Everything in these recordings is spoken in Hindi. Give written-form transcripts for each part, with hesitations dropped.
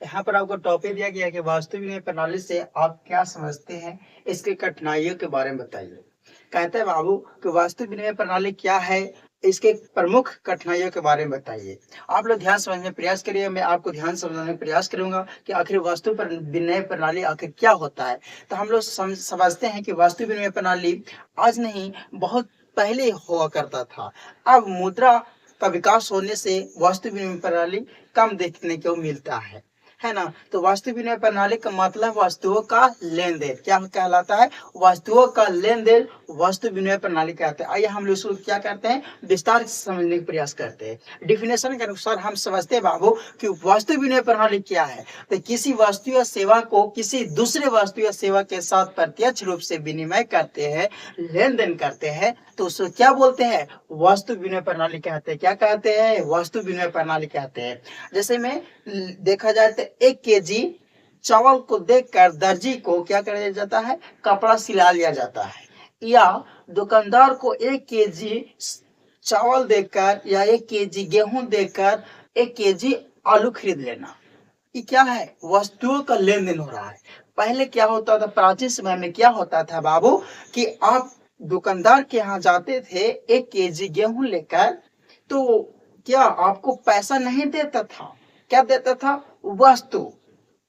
यहाँ पर आपको टॉपिक दिया गया है कि वास्तु विनिमय प्रणाली से आप क्या समझते हैं, इसकी कठिनाइयों के बारे में बताइए। कहते हैं बाबू कि वास्तु विनिमय प्रणाली क्या है, इसके प्रमुख कठिनाइयों के बारे में बताइए। आप लोग ध्यान समझने का प्रयास करिए, मैं आपको ध्यान समझाने का प्रयास करूंगा कि आखिर वास्तु पर विनिमय प्रणाली आखिर क्या होता है। तो हम लोग समझते हैं कि वास्तु विनिमय प्रणाली आज नहीं, बहुत पहले हुआ करता था। अब मुद्रा का विकास होने से वास्तु विनिमय प्रणाली कम देखने को मिलता है ना। तो वास्तु विनिमय प्रणाली का मतलब वस्तुओं का लेन देन क्या कहलाता है, वस्तुओं का लेन देन वस्तु विनिमय प्रणाली कहते हैं। आइए हम लोग इसको क्या करते हैं, विस्तार से समझने का प्रयास करते हैं। डिफिनेशन के अनुसार हम समझते हैं बाबू कि वास्तु विनिमय प्रणाली क्या है। तो किसी वस्तु या सेवा को किसी दूसरे वस्तु या सेवा के साथ प्रत्यक्ष रूप से विनिमय करते हैं, लेन देन करते हैं, तो उसको क्या बोलते हैं, वास्तु विनिमय प्रणाली कहते हैं। क्या कहते हैं, वास्तु विनिमय प्रणाली कहते हैं। जैसे में देखा जाए तो 1 केजी चावल को देखकर दर्जी को क्या किया जाता है, कपड़ा सिला लिया जाता है। या दुकानदार को 1 केजी चावल देकर या 1 केजी गेहूं देकर 1 केजी आलू खरीद लेना, ये क्या है, वस्तुओं का लेन देन हो रहा है। पहले क्या होता था, प्राचीन समय में क्या होता था बाबू कि आप दुकानदार के यहाँ जाते थे 1 केजी गेहूं लेकर, तो क्या आपको पैसा नहीं देता था, क्या देता था, वस्तु।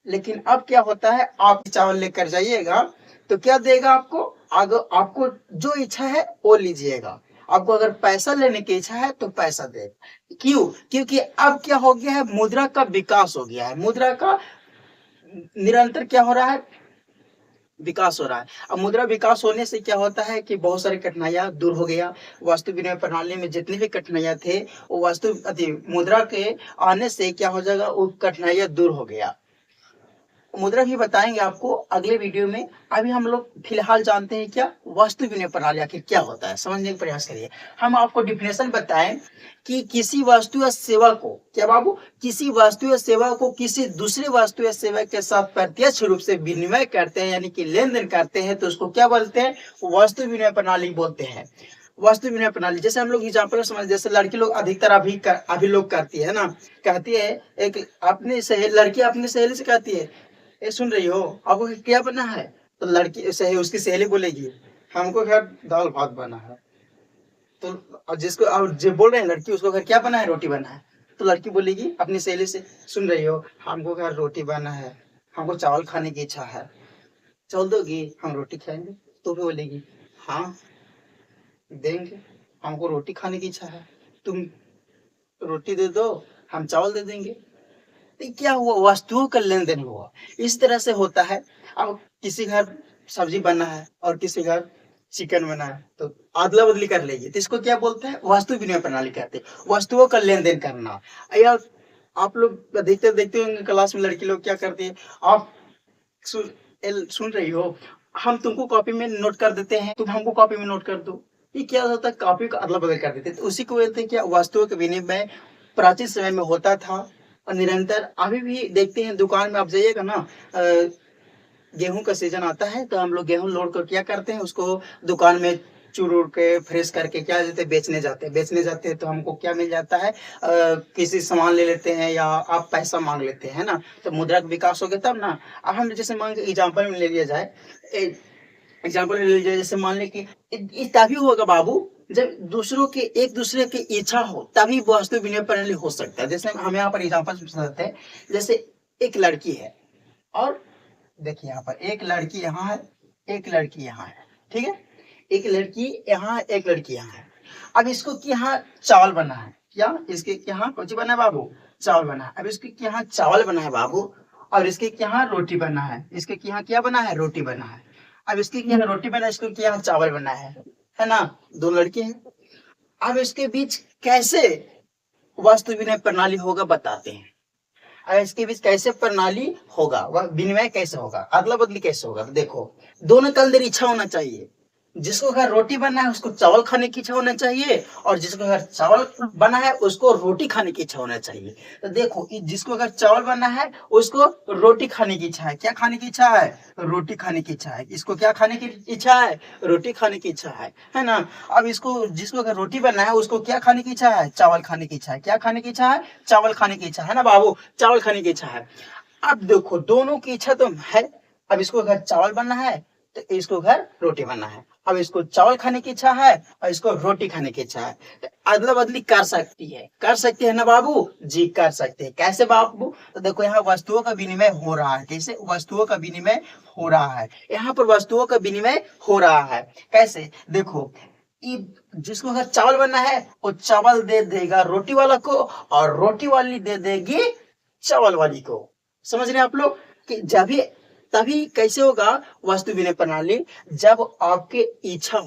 लेकिन अब क्या होता है, आप चावल लेकर जाइएगा तो क्या देगा आपको, आपको जो इच्छा है वो लीजिएगा। आपको अगर पैसा लेने की इच्छा है तो पैसा देगा। क्यों, क्योंकि अब क्या हो गया है, मुद्रा का विकास हो गया है। मुद्रा का निरंतर क्या हो रहा है, विकास हो रहा है। अब मुद्रा विकास होने से क्या होता है कि बहुत सारी कठिनाइयां दूर हो गया। वास्तु विनिमय प्रणाली में जितनी भी कठिनाइयां थे वो मुद्रा के आने से क्या हो जाएगा, वो कठिनाइयां दूर हो गया। मुद्रा भी बताएंगे आपको अगले वीडियो में। अभी हम लोग फिलहाल जानते हैं क्या, वास्तु विनिमय प्रणाली आखिर क्या होता है, समझने का प्रयास करिए। हम आपको डिफिनेशन बताएं कि किसी वस्तु या सेवा को, क्या बाबू, किसी वस्तु या सेवा को किसी दूसरे वस्तु या सेवा के साथ प्रत्यक्ष रूप से विनिमय करते हैं, यानी कि लेन देन करते हैं, तो उसको क्या बोलते हैं, वास्तु विनिमय प्रणाली बोलते हैं। वास्तु विनिमय प्रणाली जैसे हम लोग एग्जाम्पल समझ, जैसे लड़की लोग अधिकतर अभी लोग करती है ना, कहती है, एक अपनी सहेली, लड़की अपनी सहेली से कहती है, ये सुन रही हो, आपको क्या बना है, तो लड़की सही उसकी सहेली बोलेगी, हमको घर दाल भात बना है। तो जिसको अब जो बोल रहे हैं लड़की, उसको घर क्या बना है, रोटी बना है। तो लड़की बोलेगी अपनी सहेली से, सुन रही हो, हमको घर रोटी बना है, हमको चावल खाने की इच्छा है, चावल दोगी, हम रोटी खाएंगे। तो भी बोलेगी हाँ देंगे, हमको रोटी खाने की इच्छा है, तुम रोटी दे दो, हम चावल दे देंगे। क्या हुआ, वस्तुओं का लेन देन हुआ। इस तरह से होता है। अब किसी घर सब्जी बना है और किसी घर चिकन बना है, तो अदला बदली कर लेगी, तो इसको क्या बोलते हैं, वास्तु विनिमय प्रणाली कहते हैं। वस्तुओं का लेन देन करना। या आप लोग देखते होंगे क्लास में लड़की लोग क्या करती है, आप सुन रही हो, हम तुमको कॉपी में नोट कर देते हैं, तुम हमको कॉपी में नोट कर दो। ये क्या होता है, कॉपी का अदला बदल कर देते हैं। तो उसी को बोलते हैं क्या, वस्तुओं का विनिमय प्राचीन समय में होता था और निरंतर अभी भी देखते हैं। दुकान में आप जाइएगा ना, गेहूं का सीजन आता है तो हम लोग गेहूं लोड कर क्या करते हैं, उसको दुकान में चुरूर के फ्रेश करके क्या देते हैं, बेचने जाते हैं। तो हमको क्या मिल जाता है, किसी सामान ले लेते हैं या आप पैसा मांग लेते हैं ना, तो मुद्रा का विकास हो गया तब ना। अब हम जैसे मान एग्जाम्पल में ले लिया जाए, एग्जाम्पल ले लिया जाए, जैसे मान ले कि तभी होगा बाबू जब दूसरों के एक दूसरे की इच्छा हो, तभी वास्तु विनिमय प्रणाली हो सकता है। जैसे हम यहाँ पर एग्जाम्पल समझते हैं, जैसे एक लड़की है और देखिए यहाँ पर एक लड़की यहाँ है, एक लड़की यहाँ है, ठीक है, एक लड़की यहाँ, एक लड़की यहाँ है। अब इसको यहाँ चावल बना है, क्या इसके यहाँ कुछ बना है बाबू, चावल बना है। अब इसके यहाँ चावल बना है बाबू, और इसके यहाँ रोटी बना है, इसके यहाँ क्या बना है, रोटी बना है। अब इसके यहाँ रोटी बना है, इसके यहाँ चावल बना है ना, दो लड़के हैं। अब इसके बीच कैसे वास्तु विनिमय प्रणाली होगा बताते हैं। अब इसके बीच कैसे प्रणाली होगा, वह विनिमय कैसे होगा, अदला बदली कैसे होगा, देखो दोनों के अंदर इच्छा होना चाहिए। जिसको घर रोटी बना है उसको चावल खाने की इच्छा होना चाहिए, और जिसको घर चावल बना है उसको रोटी खाने की इच्छा होना चाहिए। तो देखो जिसको घर चावल बना है उसको रोटी खाने की इच्छा है, क्या खाने की इच्छा है, रोटी खाने की इच्छा है। इसको क्या खाने की इच्छा है, रोटी खाने की इच्छा है ना। अब इसको जिसको घर रोटी बना है उसको क्या खाने की इच्छा है, चावल खाने की इच्छा है। क्या खाने की इच्छा है, चावल खाने की इच्छा है ना बाबू, चावल खाने की इच्छा है। अब देखो दोनों की इच्छा तो है। अब इसको घर चावल बनना है तो इसको घर रोटी बनना है। अब इसको चावल खाने की इच्छा है और इसको रोटी खाने की इच्छा है, तो अदला बदली कर सकती है ना बाबू जी, कर सकते हैं। कैसे बाबू? तो देखो यहाँ वस्तुओं का विनिमय हो रहा है। कैसे वस्तुओं का विनिमय हो रहा है? यहाँ पर वस्तुओं का विनिमय हो रहा है। कैसे? देखो जिसको अगर चावल बनना है वो चावल दे देगा रोटी वाला को और रोटी वाली दे देगी चावल वाली को। समझ रहे हैं आप लोग कि जब भी तभी कैसे होगा वस्तु विनिमय प्रणाली? जब आपके इच्छा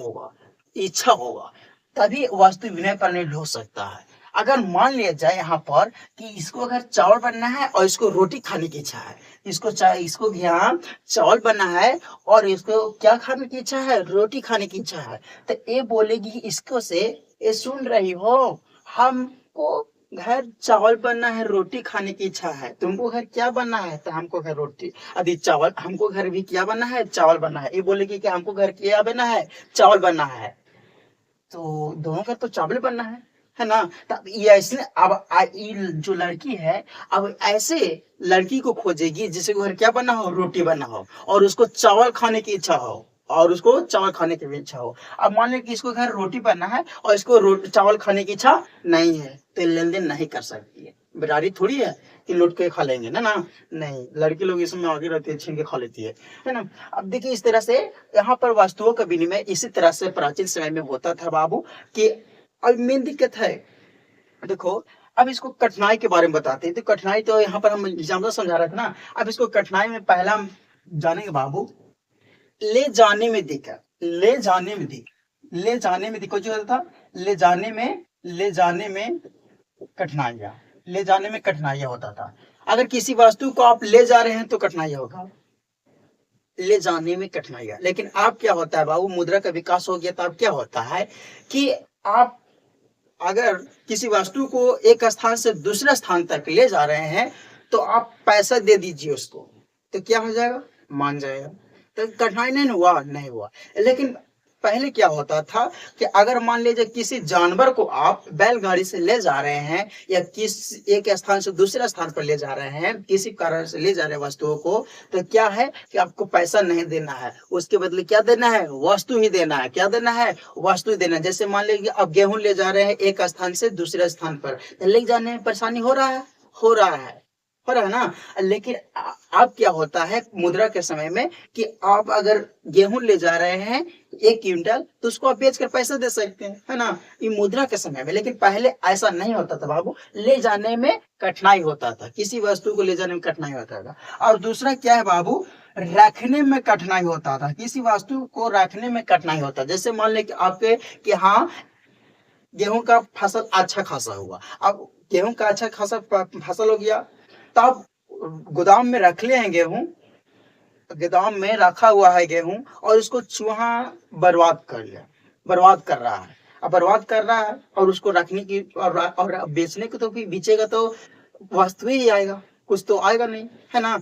होगा तभी वस्तु विनिमय प्रणाली हो सकता है। अगर मान लिया जाए यहाँ पर कि इसको अगर चावल बनना है और इसको रोटी खाने की इच्छा है, इसको यहाँ चावल बनना है और इसको क्या खाने की इच्छा है? रोटी खाने की इच्छा है। तो ये बोलेगी इसको से, ये सुन रही हो, हमको घर चावल बनना है, रोटी खाने की इच्छा है, तुमको घर क्या बनना है? तो हमको घर रोटी अभी चावल, हमको घर भी क्या बनना है? चावल बनना है। ये बोलेगी कि हमको घर क्या बनना है? चावल बनना है। तो दोनों का तो चावल बनना है ना? तब ये ऐसे जो लड़की है अब ऐसे लड़की को खोजेगी जिसे घर क्या बनना हो? रोटी बनना हो और उसको चावल खाने की इच्छा हो अब मान लो कि इसको घर रोटी बनना है और इसको चावल खाने की इच्छा नहीं है, तो लेन देन नहीं कर सकती है। बिरारी थोड़ी है कि लूट के खा लेंगे ना, नहीं, लड़की लोग इसमें आगे रहती है, छीन के खा लेती है ना। अब देखिए इस तरह से यहाँ पर वस्तुओं का विनिमय इसी तरह से प्राचीन समय में होता था बाबू। कि अब मेन दिक्कत है, देखो अब इसको कठिनाई के बारे में बताते हैं। तो कठिनाई तो यहाँ पर हम एग्जाम्पल समझा रहे थे ना। अब इसको कठिनाई में पहला हम जानेंगे बाबू, ले जाने में दिक्कत जो होता था, ले जाने में कठिनाइयां होता था। अगर किसी वस्तु को आप ले जा रहे हैं तो कठिनाइयां होगा, ले जाने में कठिनाइयां। लेकिन अब क्या होता है बाबू, मुद्रा का विकास हो गया तो अब क्या होता है कि आप अगर किसी वस्तु को एक स्थान से दूसरे स्थान तक ले जा रहे हैं तो आप पैसा दे दीजिए उसको, तो क्या हो जाएगा? मान जाएगा। तो कठिनाई नहीं हुआ। लेकिन पहले क्या होता था कि अगर मान लीजिए किसी जानवर को आप बैलगाड़ी से ले जा रहे हैं या किस एक स्थान से दूसरे स्थान पर ले जा रहे हैं, किसी कारण से ले जा रहे हैं वस्तुओं को, तो क्या है कि आपको पैसा नहीं देना है, उसके बदले क्या देना है? वस्तु ही देना है। क्या देना है? वस्तु ही देना है। जैसे मान लीजिए आप गेहूं ले जा रहे हैं एक स्थान से दूसरे स्थान पर, ले जाने में परेशानी हो रहा है ना। लेकिन अब क्या होता है मुद्रा के समय में कि आप अगर गेहूं ले जा रहे हैं 1 क्विंटल तो उसको आप बेचकर पैसा दे सकते हैं, है ना, ये मुद्रा के समय में। लेकिन पहले ऐसा नहीं होता था बाबू, ले जाने में कठिनाई होता था, किसी वस्तु को ले जाने में कठिनाई होता था। और दूसरा क्या है बाबू, रखने में कठिनाई होता था, किसी वस्तु को रखने में कठिनाई होता। जैसे मान लें कि आपके कि हाँ गेहूं का फसल अच्छा खासा हुआ, अब गेहूं का अच्छा खासा फसल हो गया, तब गोदाम में रख ले हैं गेहूं, गोदाम में रखा हुआ है गेहूं और उसको चूहा बर्बाद कर रहा है। अब बर्बाद कर रहा है और उसको रखने की और बेचने को तो फिर बेचेगा तो वस्तु ही आएगा, कुछ तो आएगा नहीं, है ना।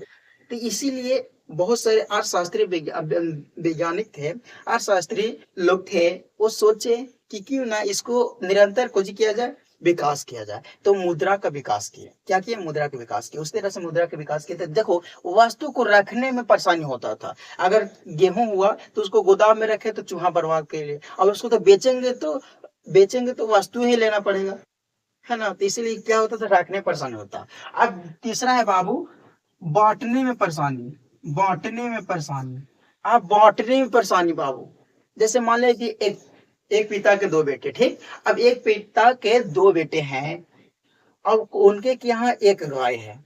तो इसीलिए बहुत सारे अर्थशास्त्री वैज्ञानिक थे, अर्थशास्त्री लोग थे, वो सोचे कि क्यों ना इसको निरंतर खोज किया जाए, विकास किया जाए। तो मुद्रा का विकास किया। क्या किया? मुद्रा का विकास किया। उस तरह से मुद्रा का विकास किया। तो देखो वस्तु को रखने में परेशानी होता था। अगर गेहूं हुआ तो उसको गोदाम में रखे तो चूहा बर्बाद कर ले, और उसको तो बेचेंगे तो वस्तु ही लेना पड़ेगा, है ना। तो इसीलिए क्या होता था, रखने में परेशानी होता। अब तीसरा है बाबू, बांटने में परेशानी। अब बांटने में परेशानी बाबू, जैसे मान ले कि एक पिता के 2 बेटे, ठीक। अब एक पिता के 2 बेटे हैं, अब उनके यहाँ एक गाय है।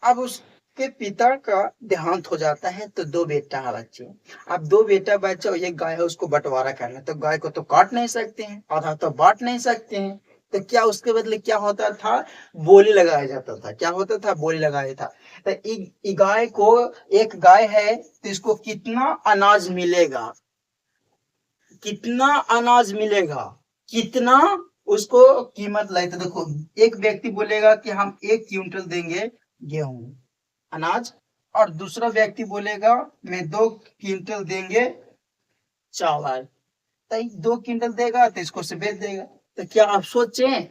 अब उसके पिता का देहांत हो जाता है तो 2 बेटा है बच्चे। अब 2 बेटा बच्चा, एक गाय है, उसको बंटवारा करना, तो गाय को तो काट नहीं सकते हैं, आधा तो बांट नहीं सकते हैं। तो क्या उसके बदले क्या होता था, बोली लगाया जाता था। क्या होता था? बोली लगाया था। तो गाय को, एक गाय है तो इसको कितना अनाज मिलेगा, कितना उसको कीमत लगे। तो देखो एक व्यक्ति बोलेगा कि हम 1 क्विंटल देंगे गेहूं अनाज, और दूसरा व्यक्ति बोलेगा मैं 2 क्विंटल देंगे चावल। तो 2 क्विंटल देगा तो इसको से बेच देगा। तो क्या आप सोचें,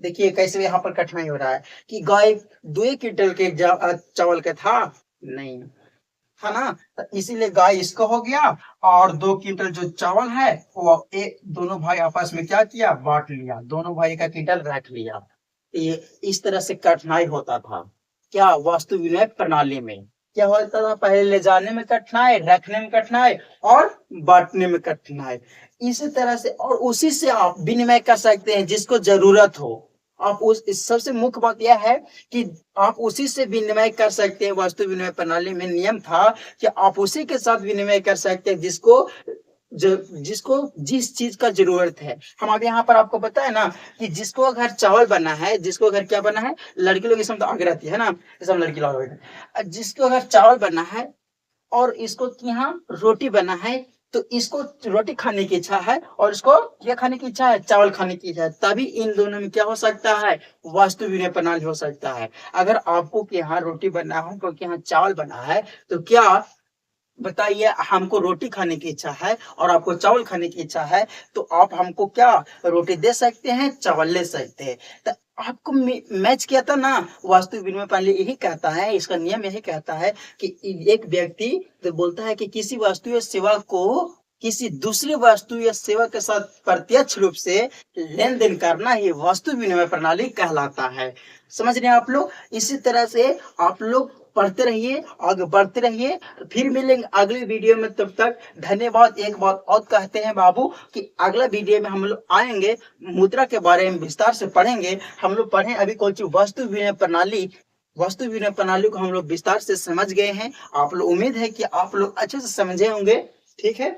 देखिए कैसे यहाँ पर कठिनाई हो रहा है कि गाय 2 क्विंटल के चावल का था नहीं, है ना। तो इसीलिए गाय इसको हो गया और 2 क्विंटल जो चावल है वो दोनों भाई आपस में क्या किया, बांट लिया, दोनों भाई का क्विंटल रख लिया। ये इस तरह से कठिनाई होता था क्या, वास्तु विनिमय प्रणाली में क्या होता था, पहले ले जाने में कठिनाई, रखने में कठिनाई और बांटने में कठिनाई। इसी तरह से और उसी से आप विनिमय कर सकते हैं जिसको जरूरत हो। आप उस सबसे मुख्य बात यह है कि आप उसी से विनिमय कर सकते हैं। वास्तु विनिमय प्रणाली में नियम था कि आप उसी के साथ विनिमय कर सकते हैं जिसको जिस चीज का जरूरत है। हमारे यहाँ पर आपको पता है ना कि जिसको अगर चावल बना है, जिसको अगर क्या बना है, लड़की लोग इसमें तो आगे रहती है ना, इसमें लड़की लोग, जिसको अगर चावल बना है और इसको यहाँ रोटी बना है, तो इसको रोटी खाने की इच्छा है और इसको क्या खाने की इच्छा है, चावल खाने की इच्छा है, तभी इन दोनों में क्या हो सकता है, वास्तु विनिमय प्रणाली हो सकता है। अगर आपको कि यहाँ रोटी बना है, क्योंकि यहाँ चावल बना है, तो क्या बताइए, हमको रोटी खाने की इच्छा है और आपको चावल खाने की इच्छा है, तो आप हमको क्या रोटी दे सकते हैं, चावल ले सकते हैं। तो आपको मैच किया था ना। वास्तु विनिमय प्रणाली यही कहता है, इसका नियम यही कहता है कि एक व्यक्ति तो बोलता है कि किसी वस्तु या सेवा को किसी दूसरी वस्तु या सेवा के साथ प्रत्यक्ष रूप से लेन देन करना ही वास्तु विनिमय प्रणाली कहलाता है। समझ रहे हैं आप लोग। इसी तरह से आप लोग पढ़ते रहिए, आगे बढ़ते रहिए। फिर मिलेंगे अगले वीडियो में, तब तक धन्यवाद। एक बात और कहते हैं बाबू कि अगला वीडियो में हम लोग आएंगे, मुद्रा के बारे में विस्तार से पढ़ेंगे। हम लोग पढ़ें अभी कौन सी वास्तु विनिमय प्रणाली, वास्तु विनिमय प्रणाली को हम लोग विस्तार से समझ गए हैं। आप लोग, उम्मीद है कि आप लोग अच्छे से समझे होंगे। ठीक है।